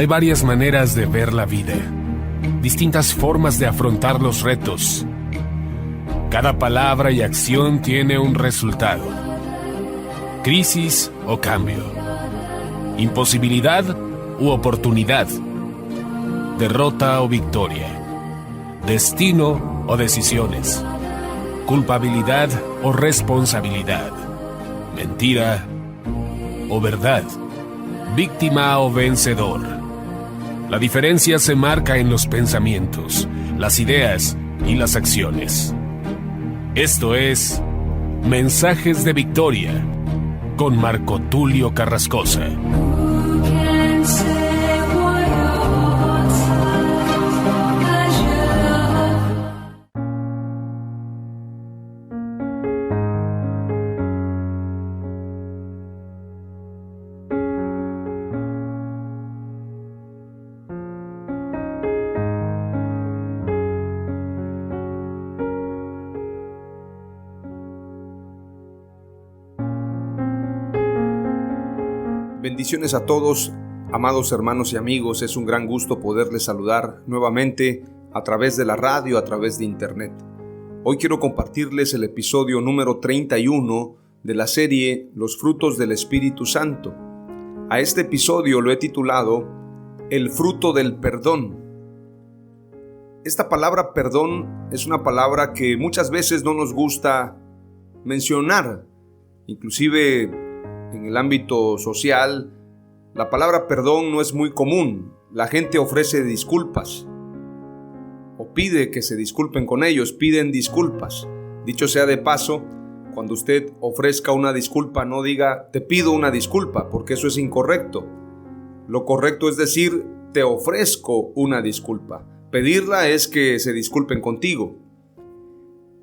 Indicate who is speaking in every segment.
Speaker 1: Hay varias maneras de ver la vida, distintas formas de afrontar los retos. Cada palabra y acción tiene un resultado. Crisis o cambio. Imposibilidad u oportunidad. Derrota o victoria. Destino o decisiones. Culpabilidad o responsabilidad. Mentira o verdad. Víctima o vencedor. La diferencia se marca en los pensamientos, las ideas y las acciones. Esto es Mensajes de Victoria con Marco Tulio Carrascosa.
Speaker 2: Bendiciones a todos, amados hermanos y amigos. Es un gran gusto poderles saludar nuevamente a través de la radio, a través de internet. Hoy quiero compartirles el episodio número 31 de la serie Los frutos del Espíritu Santo. A este episodio lo he titulado El fruto del perdón. Esta palabra perdón es una palabra que muchas veces no nos gusta mencionar, inclusive en el ámbito social. La palabra perdón no es muy común. La gente ofrece disculpas o pide que se disculpen con ellos, piden disculpas. Dicho sea de paso, cuando usted ofrezca una disculpa, no diga te pido una disculpa, porque eso es incorrecto. Lo correcto es decir te ofrezco una disculpa. Pedirla es que se disculpen contigo.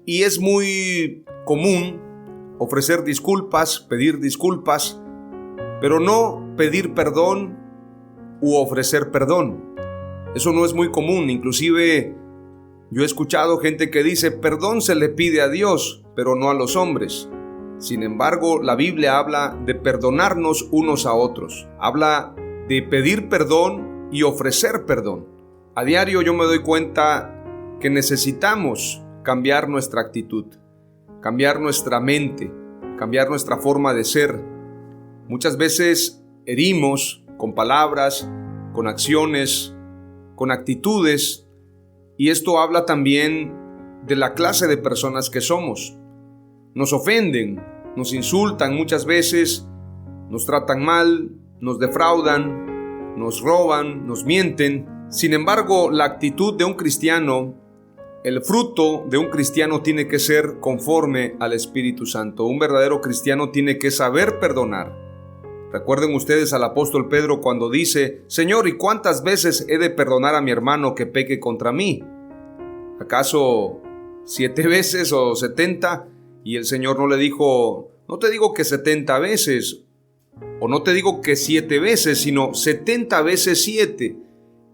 Speaker 2: Y es muy común ofrecer disculpas, pedir disculpas, pero no pedir perdón u ofrecer perdón. Eso no es muy común. Inclusive yo he escuchado gente que dice perdón se le pide a Dios, pero no a los hombres. Sin embargo, la Biblia habla de perdonarnos unos a otros. Habla de pedir perdón y ofrecer perdón. A diario yo me doy cuenta que necesitamos cambiar nuestra actitud, cambiar nuestra mente, cambiar nuestra forma de ser. Muchas veces herimos con palabras, con acciones, con actitudes, y esto habla también de la clase de personas que somos. Nos ofenden, nos insultan muchas veces, nos tratan mal, nos defraudan, nos roban, nos mienten. Sin embargo, la actitud de un cristiano, el fruto de un cristiano tiene que ser conforme al Espíritu Santo. Un verdadero cristiano tiene que saber perdonar. Recuerden ustedes al apóstol Pedro cuando dice: Señor, ¿y cuántas veces he de perdonar a mi hermano que peque contra mí? ¿Acaso 7 veces o 70? Y el Señor no le dijo: no te digo que 70 veces, o no te digo que 7 veces, sino 70 veces 7,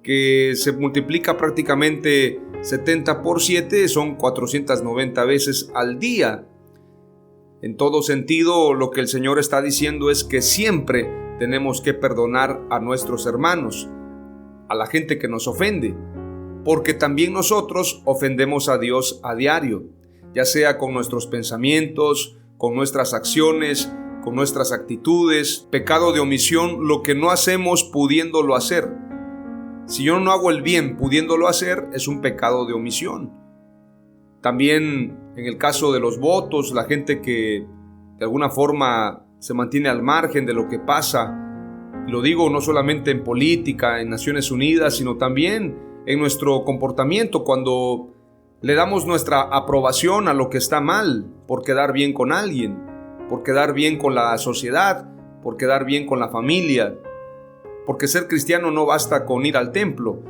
Speaker 2: que se multiplica prácticamente 70 por 7, son 490 veces al día. En todo sentido, lo que el Señor está diciendo es que siempre tenemos que perdonar a nuestros hermanos, a la gente que nos ofende, porque también nosotros ofendemos a Dios a diario, ya sea con nuestros pensamientos, con nuestras acciones, con nuestras actitudes. Pecado de omisión, lo que no hacemos pudiéndolo hacer. Si yo no hago el bien pudiéndolo hacer, es un pecado de omisión. También en el caso de los votos, la gente que de alguna forma se mantiene al margen de lo que pasa, y lo digo no solamente en política, en Naciones Unidas, sino también en nuestro comportamiento, cuando le damos nuestra aprobación a lo que está mal, por quedar bien con alguien, por quedar bien con la sociedad, por quedar bien con la familia. Porque ser cristiano no basta con ir al templo.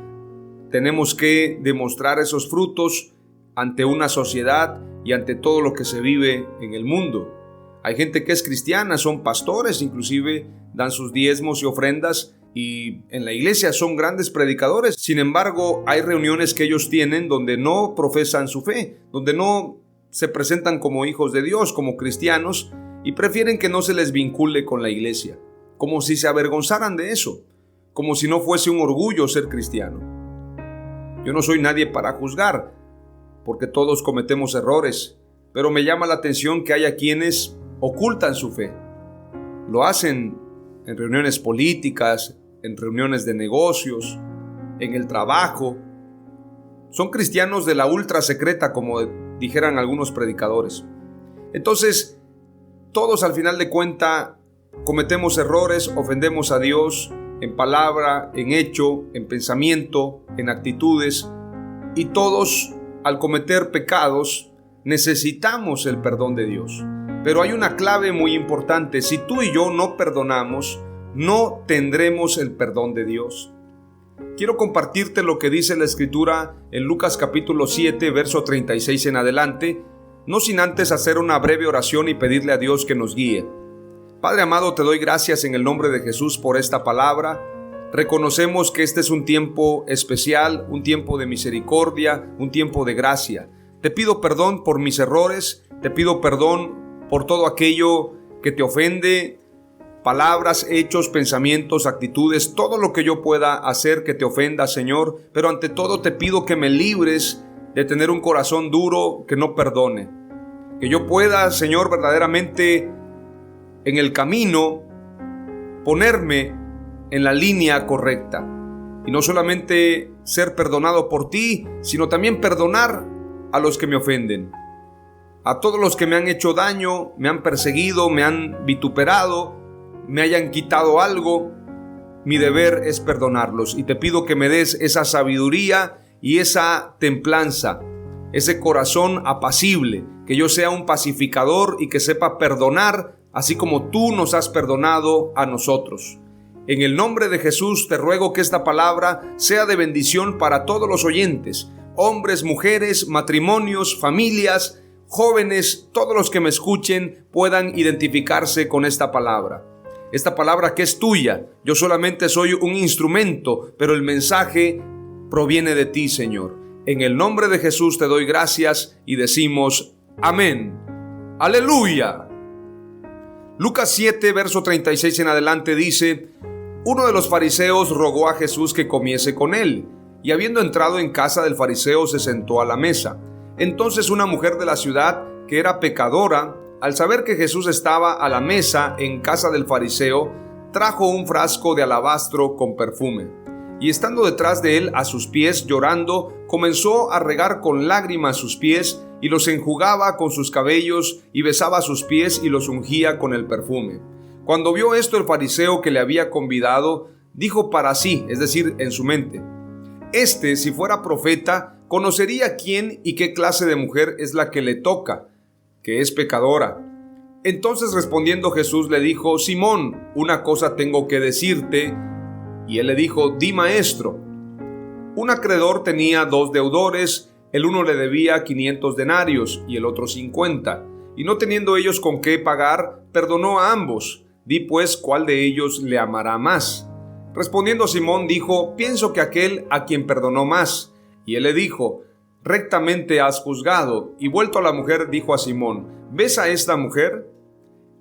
Speaker 2: Tenemos que demostrar esos frutos ante una sociedad y ante todo lo que se vive en el mundo. Hay gente que es cristiana, son pastores, inclusive dan sus diezmos y ofrendas, y en la iglesia son grandes predicadores. Sin embargo, hay reuniones que ellos tienen donde no profesan su fe, donde no se presentan como hijos de Dios, como cristianos, y prefieren que no se les vincule con la iglesia, como si se avergonzaran de eso, como si no fuese un orgullo ser cristiano. Yo no soy nadie para juzgar, porque todos cometemos errores, pero me llama la atención que haya quienes ocultan su fe. Lo hacen en reuniones políticas, en reuniones de negocios, en el trabajo. Son cristianos de la ultra secreta, como dijeran algunos predicadores. Entonces, todos al final de cuentas cometemos errores, ofendemos a Dios en palabra, en hecho, en pensamiento, en actitudes, y todos al cometer pecados necesitamos el perdón de Dios. Pero hay una clave muy importante: si tú y yo no perdonamos, no tendremos el perdón de Dios. Quiero compartirte lo que dice la Escritura en Lucas capítulo 7, verso 36 en adelante, no sin antes hacer una breve oración y pedirle a Dios que nos guíe. Padre amado, te doy gracias en el nombre de Jesús por esta palabra. Reconocemos que este es un tiempo especial, un tiempo de misericordia, un tiempo de gracia. Te pido perdón por mis errores, te pido perdón por todo aquello que te ofende, palabras, hechos, pensamientos, actitudes, todo lo que yo pueda hacer que te ofenda, Señor. Pero ante todo te pido que me libres de tener un corazón duro que no perdone. Que yo pueda, Señor, verdaderamente en el camino ponerme en la línea correcta. Y no solamente ser perdonado por ti, sino también perdonar a los que me ofenden. A todos los que me han hecho daño, me han perseguido, me han vituperado, me hayan quitado algo, mi deber es perdonarlos. Y te pido que me des esa sabiduría y esa templanza, ese corazón apacible, que yo sea un pacificador y que sepa perdonar, así como tú nos has perdonado a nosotros. En el nombre de Jesús te ruego que esta palabra sea de bendición para todos los oyentes, hombres, mujeres, matrimonios, familias, jóvenes, todos los que me escuchen puedan identificarse con esta palabra. Esta palabra que es tuya, yo solamente soy un instrumento, pero el mensaje proviene de ti, Señor. En el nombre de Jesús te doy gracias y decimos amén. ¡Aleluya! Lucas 7, verso 36 en adelante dice: uno de los fariseos rogó a Jesús que comiese con él, y habiendo entrado en casa del fariseo se sentó a la mesa. Entonces una mujer de la ciudad, que era pecadora, al saber que Jesús estaba a la mesa en casa del fariseo, trajo un frasco de alabastro con perfume, y estando detrás de él a sus pies llorando, comenzó a regar con lágrimas sus pies, y los enjugaba con sus cabellos, y besaba sus pies y los ungía con el perfume. Cuando vio esto el fariseo que le había convidado, dijo para sí, es decir, en su mente: si fuera profeta, conocería quién y qué clase de mujer es la que le toca, que es pecadora. Entonces respondiendo Jesús le dijo: Simón, una cosa tengo que decirte. Y él le dijo: di, maestro. Un acreedor tenía 2 deudores, el uno le debía 500 denarios y el otro 50, y no teniendo ellos con qué pagar, perdonó a ambos. Di pues, ¿cuál de ellos le amará más? Respondiendo Simón dijo: pienso que aquel a quien perdonó más. Y él le dijo: rectamente has juzgado. Y vuelto a la mujer dijo a Simón: ¿ves a esta mujer?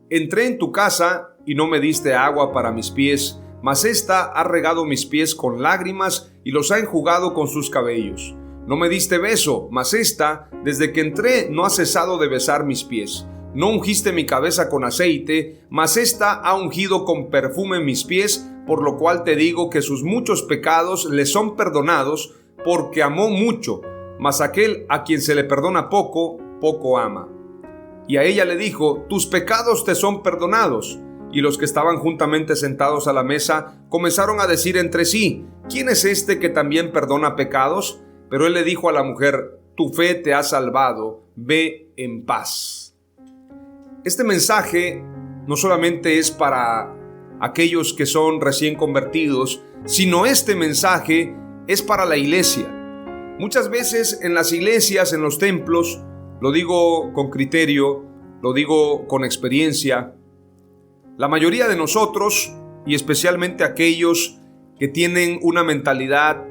Speaker 2: Entré en tu casa y no me diste agua para mis pies, mas ésta ha regado mis pies con lágrimas y los ha enjugado con sus cabellos. No me diste beso, mas ésta, desde que entré, no ha cesado de besar mis pies. No ungiste mi cabeza con aceite, mas ésta ha ungido con perfume mis pies, por lo cual te digo que sus muchos pecados le son perdonados, porque amó mucho, mas aquel a quien se le perdona poco, poco ama. Y a ella le dijo: tus pecados te son perdonados. Y los que estaban juntamente sentados a la mesa comenzaron a decir entre sí: ¿quién es este que también perdona pecados? Pero él le dijo a la mujer: tu fe te ha salvado, ve en paz. Este mensaje no solamente es para aquellos que son recién convertidos, sino este mensaje es para la iglesia. Muchas veces en las iglesias, en los templos, lo digo con criterio, lo digo con experiencia, la mayoría de nosotros, y especialmente aquellos que tienen una mentalidad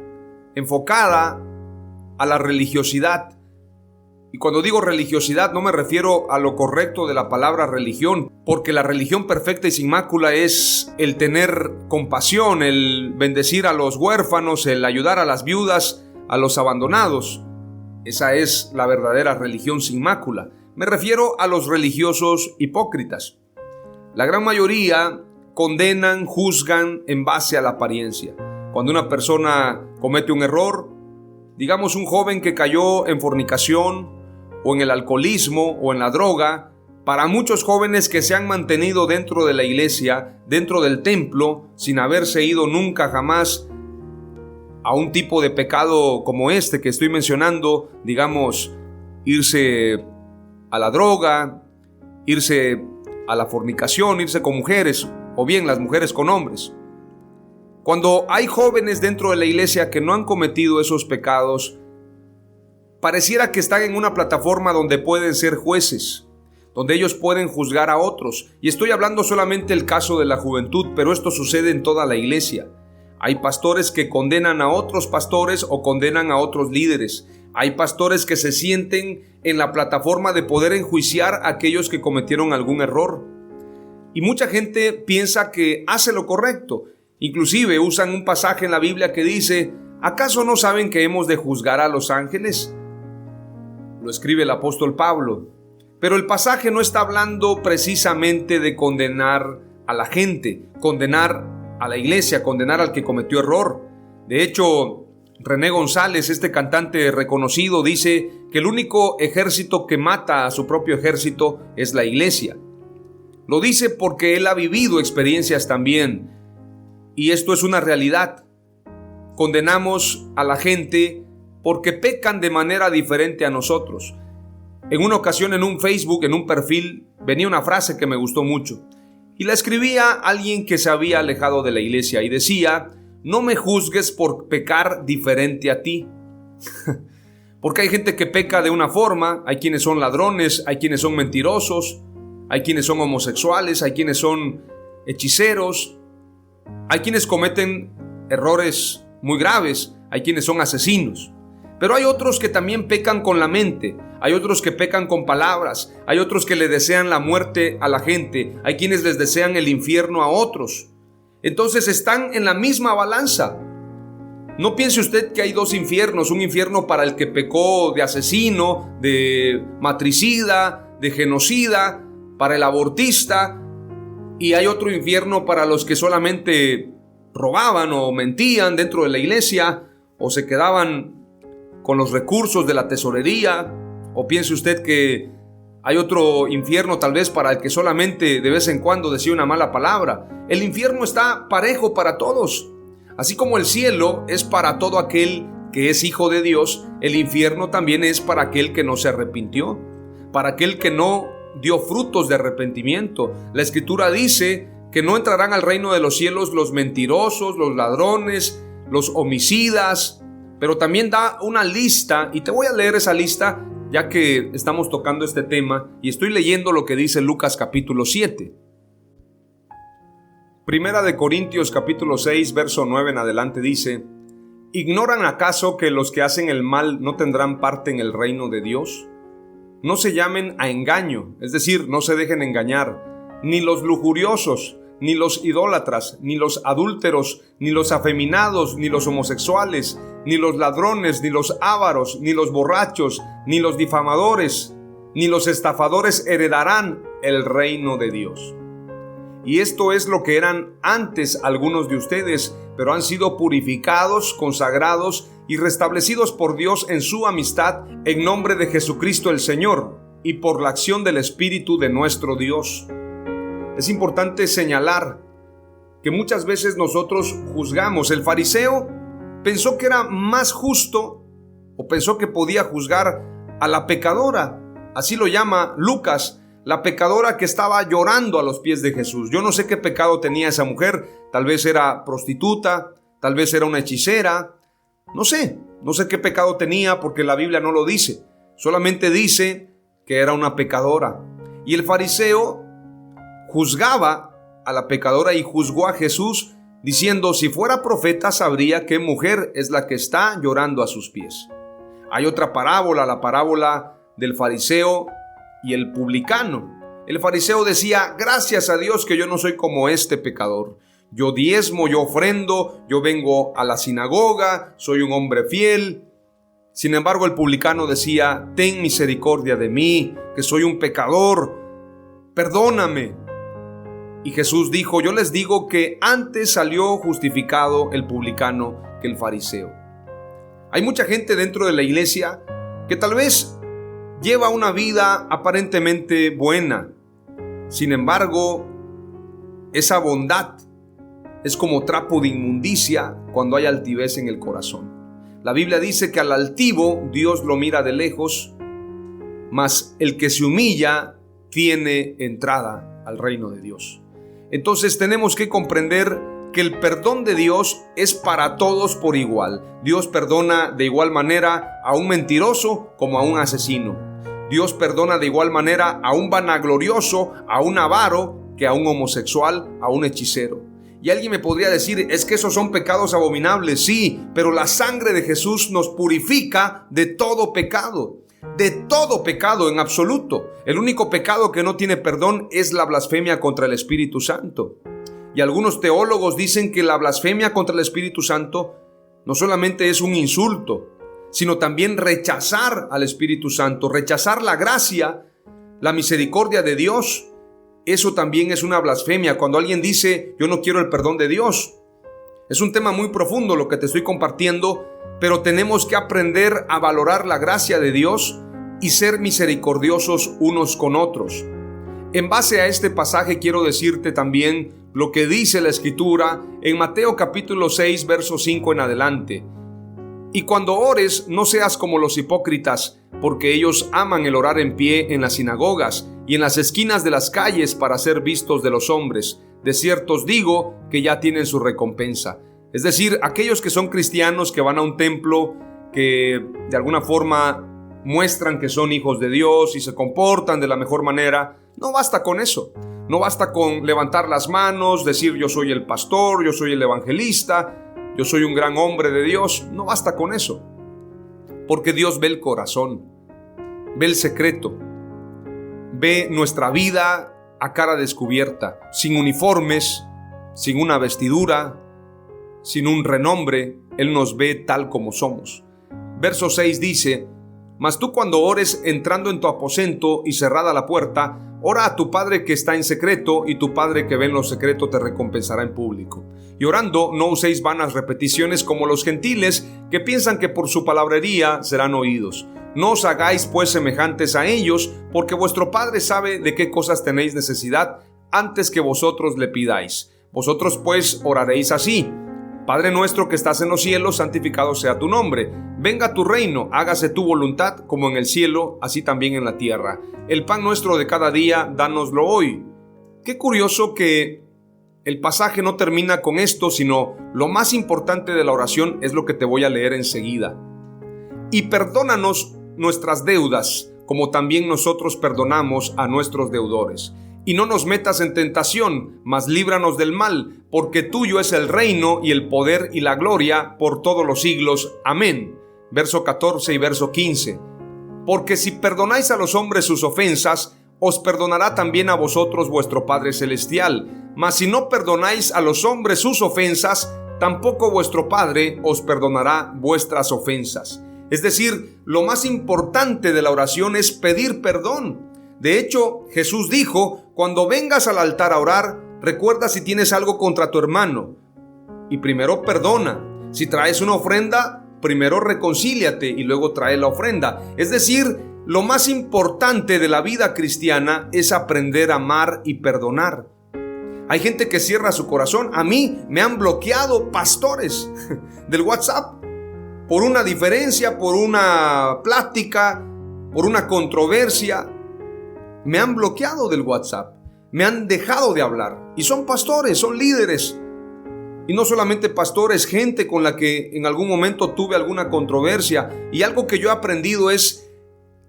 Speaker 2: enfocada a la religiosidad, Y cuando digo religiosidad no me refiero a lo correcto de la palabra religión, porque la religión perfecta y sin mácula es el tener compasión, el bendecir a los huérfanos, el ayudar a las viudas, a los abandonados. Esa es la verdadera religión sin mácula. Me refiero a los religiosos hipócritas. La gran mayoría condenan, juzgan en base a la apariencia. Cuando una persona comete un error, digamos un joven que cayó en fornicación o en el alcoholismo o en la droga, para muchos jóvenes que se han mantenido dentro de la iglesia, dentro del templo, sin haberse ido nunca jamás a un tipo de pecado como este que estoy mencionando, digamos, irse a la droga, irse a la fornicación, irse con mujeres, o bien las mujeres con hombres. Cuando hay jóvenes dentro de la iglesia que no han cometido esos pecados, pareciera que están en una plataforma donde pueden ser jueces, donde ellos pueden juzgar a otros. Y estoy hablando solamente del caso de la juventud, pero esto sucede en toda la iglesia. Hay pastores que condenan a otros pastores o condenan a otros líderes. Hay pastores que se sienten en la plataforma de poder enjuiciar a aquellos que cometieron algún error. Y mucha gente piensa que hace lo correcto. Inclusive usan un pasaje en la Biblia que dice: ¿acaso no saben que hemos de juzgar a los ángeles? Lo escribe el apóstol Pablo. Pero el pasaje no está hablando precisamente de condenar a la gente, condenar a la iglesia, condenar al que cometió error. De hecho, René González, este cantante reconocido, dice que el único ejército que mata a su propio ejército es la iglesia. Lo dice porque él ha vivido experiencias también, y esto es una realidad. Condenamos a la gente porque pecan de manera diferente a nosotros. En una ocasión en un Facebook, en un perfil, venía una frase que me gustó mucho, y la escribía alguien que se había alejado de la iglesia y decía: no me juzgues por pecar diferente a ti. Porque hay gente que peca de una forma, hay quienes son ladrones, hay quienes son mentirosos, hay quienes son homosexuales, hay quienes son hechiceros, hay quienes cometen errores muy graves, hay quienes son asesinos. Pero hay otros que también pecan con la mente, hay otros que pecan con palabras, hay otros que le desean la muerte a la gente, hay quienes les desean el infierno a otros. Entonces están en la misma balanza. No piense usted que hay dos infiernos, un infierno para el que pecó de asesino, de matricida, de genocida, para el abortista, y hay otro infierno para los que solamente robaban o mentían dentro de la iglesia o se quedaban con los recursos de la tesorería. O piense usted que hay otro infierno tal vez para el que solamente de vez en cuando decía una mala palabra. El infierno está parejo para todos. Así como el cielo es para todo aquel que es hijo de Dios, el infierno también es para aquel que no se arrepintió, para aquel que no dio frutos de arrepentimiento. La Escritura dice que no entrarán al reino de los cielos los mentirosos, los ladrones, los homicidas, pero también da una lista, y te voy a leer esa lista ya que estamos tocando este tema, y estoy leyendo lo que dice Lucas capítulo 7. Primera de Corintios capítulo 6, verso 9 en adelante dice: ¿ignoran acaso que los que hacen el mal no tendrán parte en el reino de Dios? No se llamen a engaño, es decir, no se dejen engañar, ni los lujuriosos, ni los idólatras, ni los adúlteros, ni los afeminados, ni los homosexuales, ni los ladrones, ni los ávaros, ni los borrachos, ni los difamadores, ni los estafadores heredarán el reino de Dios. Y esto es lo que eran antes algunos de ustedes, pero han sido purificados, consagrados y restablecidos por Dios en su amistad en nombre de Jesucristo el Señor y por la acción del Espíritu de nuestro Dios. Es importante señalar que muchas veces nosotros juzgamos. El fariseo pensó que era más justo, o pensó que podía juzgar a la pecadora, así lo llama Lucas, la pecadora que estaba llorando a los pies de Jesús. Yo no sé qué pecado tenía esa mujer, tal vez era prostituta, tal vez era una hechicera, no sé qué pecado tenía porque la Biblia no lo dice, solamente dice que era una pecadora. Y el fariseo juzgaba a la pecadora y juzgó a Jesús diciendo: si fuera profeta sabría qué mujer es la que está llorando a sus pies. Hay otra parábola, la parábola del fariseo y el publicano. El fariseo decía: gracias a Dios que yo no soy como este pecador. Yo diezmo, yo ofrendo, yo vengo a la sinagoga, soy un hombre fiel. Sin embargo, el publicano decía: ten misericordia de mí, que soy un pecador, perdóname. Y Jesús dijo: yo les digo que antes salió justificado el publicano que el fariseo. Hay mucha gente dentro de la iglesia que tal vez lleva una vida aparentemente buena. Sin embargo, esa bondad es como trapo de inmundicia cuando hay altivez en el corazón. La Biblia dice que al altivo Dios lo mira de lejos, mas el que se humilla tiene entrada al reino de Dios. Entonces tenemos que comprender que el perdón de Dios es para todos por igual. Dios perdona de igual manera a un mentiroso como a un asesino. Dios perdona de igual manera a un vanaglorioso, a un avaro, que a un homosexual, a un hechicero. Y alguien me podría decir: es que esos son pecados abominables. Sí, pero la sangre de Jesús nos purifica de todo pecado en absoluto. El único pecado que no tiene perdón es la blasfemia contra el Espíritu Santo. Y algunos teólogos dicen que la blasfemia contra el Espíritu Santo no solamente es un insulto, sino también rechazar al Espíritu Santo, rechazar la gracia, la misericordia de Dios. Eso también es una blasfemia. Cuando alguien dice: yo no quiero el perdón de Dios. Es un tema muy profundo lo que te estoy compartiendo, pero tenemos que aprender a valorar la gracia de Dios y ser misericordiosos unos con otros. En base a este pasaje quiero decirte también lo que dice la Escritura en Mateo capítulo 6, verso 5 en adelante. Y cuando ores, no seas como los hipócritas, porque ellos aman el orar en pie en las sinagogas y en las esquinas de las calles para ser vistos de los hombres. De cierto os digo que ya tienen su recompensa. Es decir, aquellos que son cristianos, que van a un templo, que de alguna forma muestran que son hijos de Dios y se comportan de la mejor manera, no basta con eso. No basta con levantar las manos, decir: yo soy el pastor, yo soy el evangelista, yo soy un gran hombre de Dios. No basta con eso, porque Dios ve el corazón, ve el secreto, ve nuestra vida a cara descubierta, sin uniformes, sin una vestidura, sin un renombre. Él nos ve tal como somos. Verso 6 dice: mas tú, cuando ores, entrando en tu aposento y cerrada la puerta, ora a tu Padre que está en secreto, y tu Padre que ve en lo secreto te recompensará en público. Y orando, no uséis vanas repeticiones como los gentiles, que piensan que por su palabrería serán oídos. No os hagáis pues semejantes a ellos, porque vuestro Padre sabe de qué cosas tenéis necesidad antes que vosotros le pidáis. Vosotros pues oraréis así: Padre nuestro que estás en los cielos, santificado sea tu nombre. Venga tu reino, hágase tu voluntad, como en el cielo, así también en la tierra. El pan nuestro de cada día, dánoslo hoy. Qué curioso que el pasaje no termina con esto, sino lo más importante de la oración es lo que te voy a leer enseguida. Y perdónanos nuestras deudas, como también nosotros perdonamos a nuestros deudores. Y no nos metas en tentación, mas líbranos del mal, porque tuyo es el reino y el poder y la gloria por todos los siglos. Amén. Verso 14 y verso 15. Porque si perdonáis a los hombres sus ofensas, os perdonará también a vosotros vuestro Padre Celestial. Mas si no perdonáis a los hombres sus ofensas, tampoco vuestro Padre os perdonará vuestras ofensas. Es decir, lo más importante de la oración es pedir perdón. De hecho, Jesús dijo: cuando vengas al altar a orar, recuerda si tienes algo contra tu hermano, y primero perdona. Si traes una ofrenda, primero reconcíliate y luego trae la ofrenda. Es decir, lo más importante de la vida cristiana es aprender a amar y perdonar. Hay gente que cierra su corazón. A mí me han bloqueado pastores del WhatsApp por una diferencia, por una plática, por una controversia. Me han bloqueado del WhatsApp, me han dejado de hablar. Y son pastores, son líderes. Y no solamente pastores, gente con la que en algún momento tuve alguna controversia. Y algo que yo he aprendido es: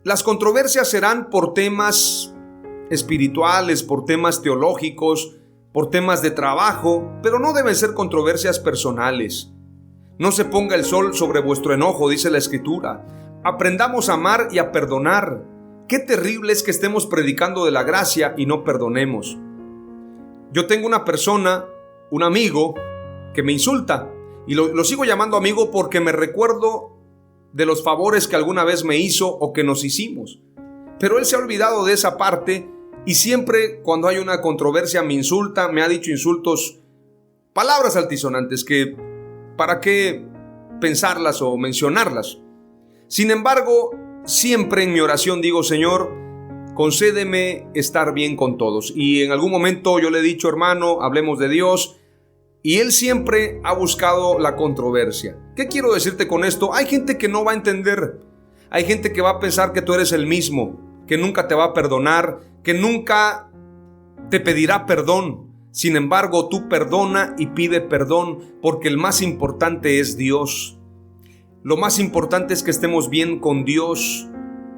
Speaker 2: las controversias serán por temas espirituales, por temas teológicos, por temas de trabajo, pero no deben ser controversias personales. No se ponga el sol sobre vuestro enojo, dice la Escritura. Aprendamos a amar y a perdonar. Qué terrible es que estemos predicando de la gracia y no perdonemos. Yo tengo una persona, un amigo, que me insulta. Y lo sigo llamando amigo porque me recuerdo de los favores que alguna vez me hizo o que nos hicimos. Pero él se ha olvidado de esa parte y siempre cuando hay una controversia me insulta, me ha dicho insultos, palabras altisonantes que para qué pensarlas o mencionarlas. Sin embargo, siempre en mi oración digo: Señor, concédeme estar bien con todos. Y en algún momento yo le he dicho: hermano, hablemos de Dios. Y él siempre ha buscado la controversia. ¿Qué quiero decirte con esto? Hay gente que no va a entender. Hay gente que va a pensar que tú eres el mismo, que nunca te va a perdonar, que nunca te pedirá perdón. Sin embargo, tú perdona y pide perdón, porque el más importante es Dios. Lo más importante es que estemos bien con Dios.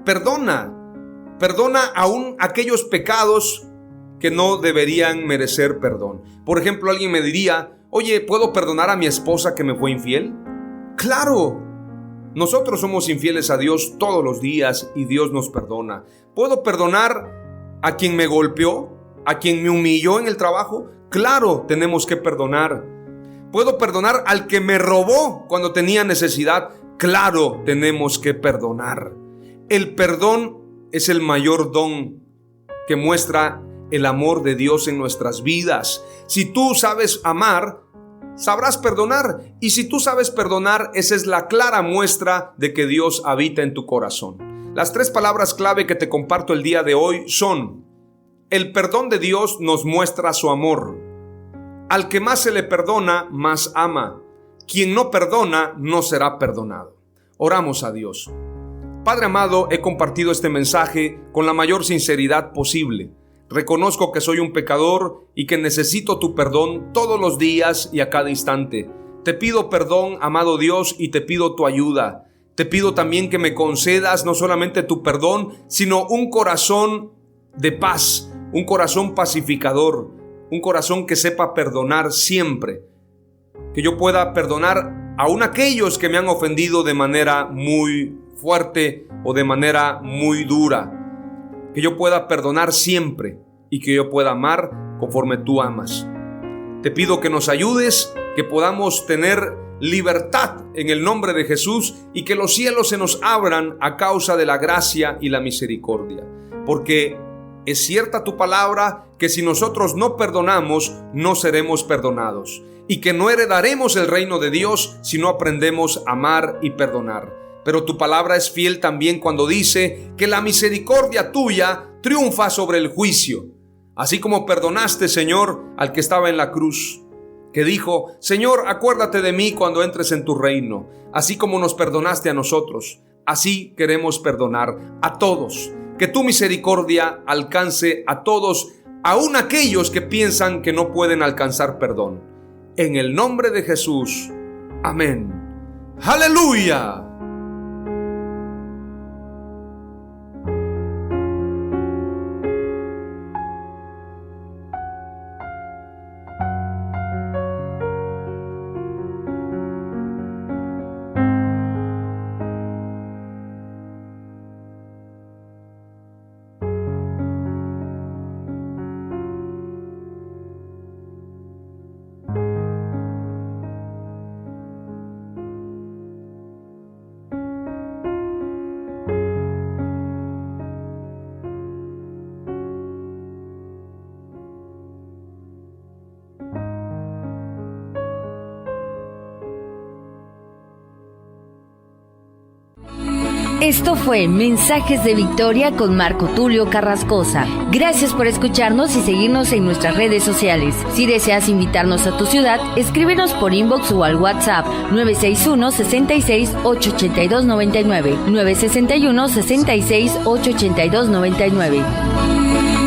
Speaker 2: Perdona aún aquellos pecados que no deberían merecer perdón. Por ejemplo, alguien me diría: oye, ¿puedo perdonar a mi esposa que me fue infiel? ¡Claro! Nosotros somos infieles a Dios todos los días y Dios nos perdona. ¿Puedo perdonar a quien me golpeó? ¿A quien me humilló en el trabajo? ¡Claro! Tenemos que perdonar. ¿Puedo perdonar al que me robó cuando tenía necesidad? ¡Claro! Tenemos que perdonar. El perdón es el mayor don que muestra el amor de Dios en nuestras vidas. Si tú sabes amar, sabrás perdonar. Y si tú sabes perdonar, esa es la clara muestra de que Dios habita en tu corazón. Las 3 palabras clave que te comparto el día de hoy son: el perdón de Dios nos muestra su amor. Al que más se le perdona, más ama. Quien no perdona, no será perdonado. Oramos a Dios. Padre amado, he compartido este mensaje con la mayor sinceridad posible. Reconozco que soy un pecador y que necesito tu perdón todos los días y a cada instante. Te pido perdón, amado Dios, y te pido tu ayuda. Te pido también que me concedas no solamente tu perdón, sino un corazón de paz, un corazón pacificador, un corazón que sepa perdonar siempre. Que yo pueda perdonar aún aquellos que me han ofendido de manera muy fuerte o de manera muy dura. Que yo pueda perdonar siempre y que yo pueda amar conforme tú amas. Te pido que nos ayudes, que podamos tener libertad en el nombre de Jesús y que los cielos se nos abran a causa de la gracia y la misericordia. Porque es cierta tu palabra que si nosotros no perdonamos, no seremos perdonados. Y que no heredaremos el reino de Dios si no aprendemos a amar y perdonar. Pero tu palabra es fiel también cuando dice que la misericordia tuya triunfa sobre el juicio. Así como perdonaste, Señor, al que estaba en la cruz, que dijo: Señor, acuérdate de mí cuando entres en tu reino. Así como nos perdonaste a nosotros, así queremos perdonar a todos. Que tu misericordia alcance a todos, aun aquellos que piensan que no pueden alcanzar perdón. En el nombre de Jesús. Amén. ¡Aleluya!
Speaker 3: Esto fue Mensajes de Victoria con Marco Tulio Carrascosa. Gracias por escucharnos y seguirnos en nuestras redes sociales. Si deseas invitarnos a tu ciudad, escríbenos por inbox o al WhatsApp 961-66-882-99, 961-66-882-99.